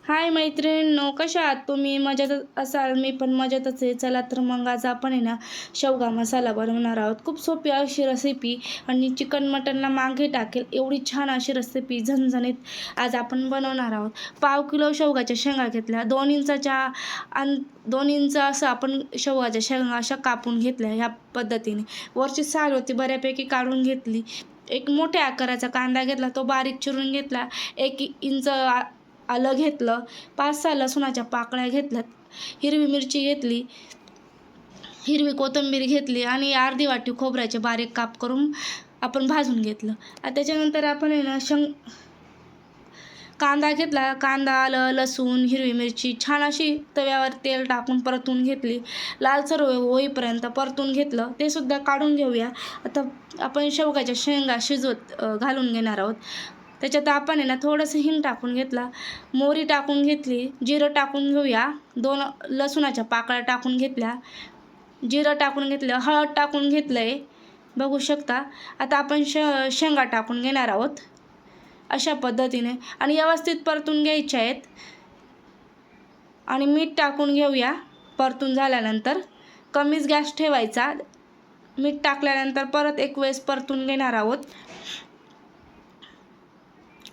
हाय मैत्रिणींनो, कशा आहात तुम्ही? मजेत असाल, मी पण मजेतच आहे. चला तर मग आज आपण आहे ना शेवगा मसाला बनवणार आहोत. खूप सोपी अशी रेसिपी आणि चिकन मटनला मागे टाकेल एवढी छान अशी रेसिपी झणझणीत आज आपण बनवणार आहोत. 1/2 किलो शेवगाच्या शेंगा घेतल्या, 2 इंचाच्या 2 इंच असं आपण शेवगाच्या शेंगा अशा कापून घेतल्या ह्या पद्धतीने. वरची साल होती बऱ्यापैकी काढून घेतली. एक मोठ्या आकाराचा कांदा घेतला, तो बारीक चिरून घेतला. 1 इंच आलं घेतलं, 5-6 लसूणाच्या पाकळ्या घेतल्यात, हिरवी मिरची घेतली, हिरवी कोथिंबीर घेतली आणि अर्धी वाटी खोबऱ्याचे बारीक काप करून आपण भाजून घेतलं. त्याच्यानंतर आपण आहे ना कांदा घेतला. कांदा, आलं, लसूण, हिरवी मिरची छान अशी तव्यावर तेल टाकून परतून घेतली. लालसर होईपर्यंत परतून घेतलं. ते सुद्धा काढून घेऊया. आता आपण शेवगाच्या शेंगा शिजवत घालून घेणार आहोत. त्याच्यात आपण आहे ना थोडंसं हिंग टाकून घेतला, मोहरी टाकून घेतली, जिरं टाकून घेऊया, 2 लसूणाच्या पाकळ्या टाकून घेतल्या, जिरं टाकून घेतलं, हळद टाकून घेतलं आहे, बघू शकता. आता आपण शेंगा टाकून घेणार आहोत अशा पद्धतीने आणि व्यवस्थित परतून घ्यायच्या आहेत. आणि मीठ टाकून घेऊया. परतून झाल्यानंतर कमीच गॅस ठेवायचा. मीठ टाकल्यानंतर परत एक वेळेस परतून घेणार आहोत.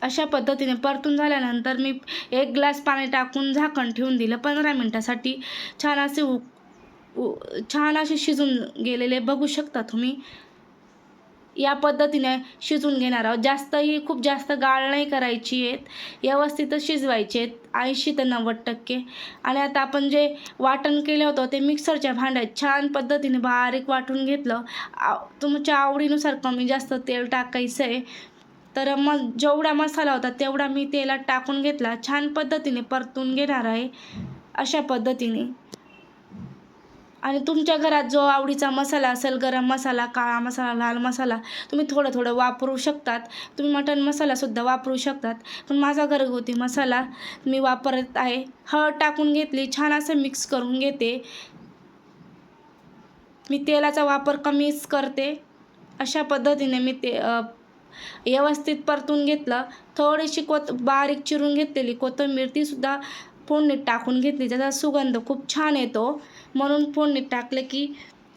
अशा पद्धतीने परतून झाल्यानंतर मी 1 ग्लास पाणी टाकून झाकण ठेवून दिलं 15 मिनटासाठी. छान असे छान असे शिजून गेलेले बघू शकता तुम्ही. या पद्धतीने शिजून घेणार आहोत. खूप जास्त गाळ नाही करायची आहेत, व्यवस्थितच शिजवायचे आहेत 80 ते 90%. आणि आता आपण जे वाटण केलं होतं ते मिक्सरच्या भांड्यात छान पद्धतीने बारीक वाटून घेतलं. तुमच्या आवडीनुसार कमी जास्त तेल टाकायचं आहे. तर मग जेवढा मसाला होता तेवढा मी तेलात टाकून घेतला. छान पद्धतीने परतून घेणार आहे अशा पद्धतीने. आणि तुमच्या घरात जो आवडीचा मसाला असेल, गरम मसाला, काळा मसाला, लाल मसाला, तुम्ही थोडं थोडं वापरू शकतात. तुम्ही मटण मसालासुद्धा वापरू शकतात. पण माझा घरगुती मसाला मी वापरत आहे. हळद टाकून घेतली, छान असं मिक्स करून घेते. मी तेलाचा वापर कमीच करते. अशा पद्धतीने मी ते व्यवस्थित परतून घेतलं. थोडीशी बारीक चिरून घेतलेली कोथिंबीर तीसुद्धा फोडणीत टाकून घेतली. त्याचा सुगंध खूप छान येतो, म्हणून फोडणीत टाकले की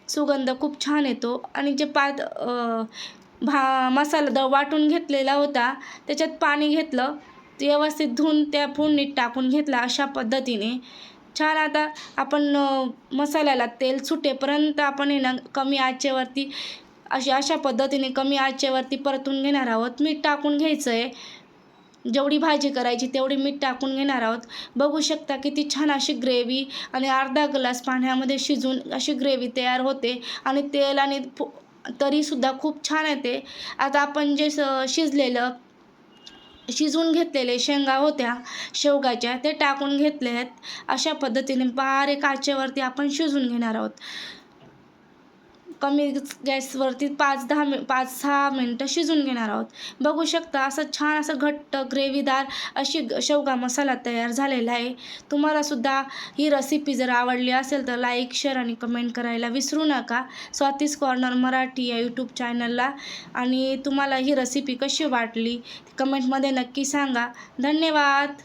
सुगंध खूप छान येतो. आणि जे मसाला वाटून घेतलेला होता त्याच्यात पाणी घेतलं, व्यवस्थित धुवून त्या फोडणीत टाकून घेतला अशा पद्धतीने. छान आता आपण मसाल्याला तेल सुटेपर्यंत आपण आहे ना कमी आचेवरती अशा पद्धतीने कमी आचेवरती परतून घेणार आहोत. मीठ टाकून घ्यायचं आहे. जेवढी भाजी करायची तेवढी मीठ टाकून घेणार आहोत. बघू शकता किती छान अशी ग्रेव्ही आणि अर्धा ग्लास पाण्यामध्ये शिजून अशी ग्रेव्ही तयार होते आणि तेल आणि तरीसुद्धा खूप छान येते. आता आपण जे शिजून घेतलेले शेंगा होत्या शेवगाच्या, ते टाकून घेतले आहेत. अशा पद्धतीने बारीक आचेवरती आपण शिजून घेणार आहोत. कमी गॅसवरती 5-6 मिनटं शिजून घेणार आहोत. बघू शकता असं छान असं घट्ट ग्रेव्हीदार अशी शेवगा मसाला तयार झालेला आहे. तुम्हालासुद्धा ही रेसिपी जर आवडली असेल तर लाईक, शेअर आणि कमेंट करायला विसरू नका. स्वातीज कॉर्नर मराठी या यूट्यूब चॅनलला. आणि तुम्हाला ही रेसिपी कशी वाटली कमेंटमध्ये नक्की सांगा. धन्यवाद.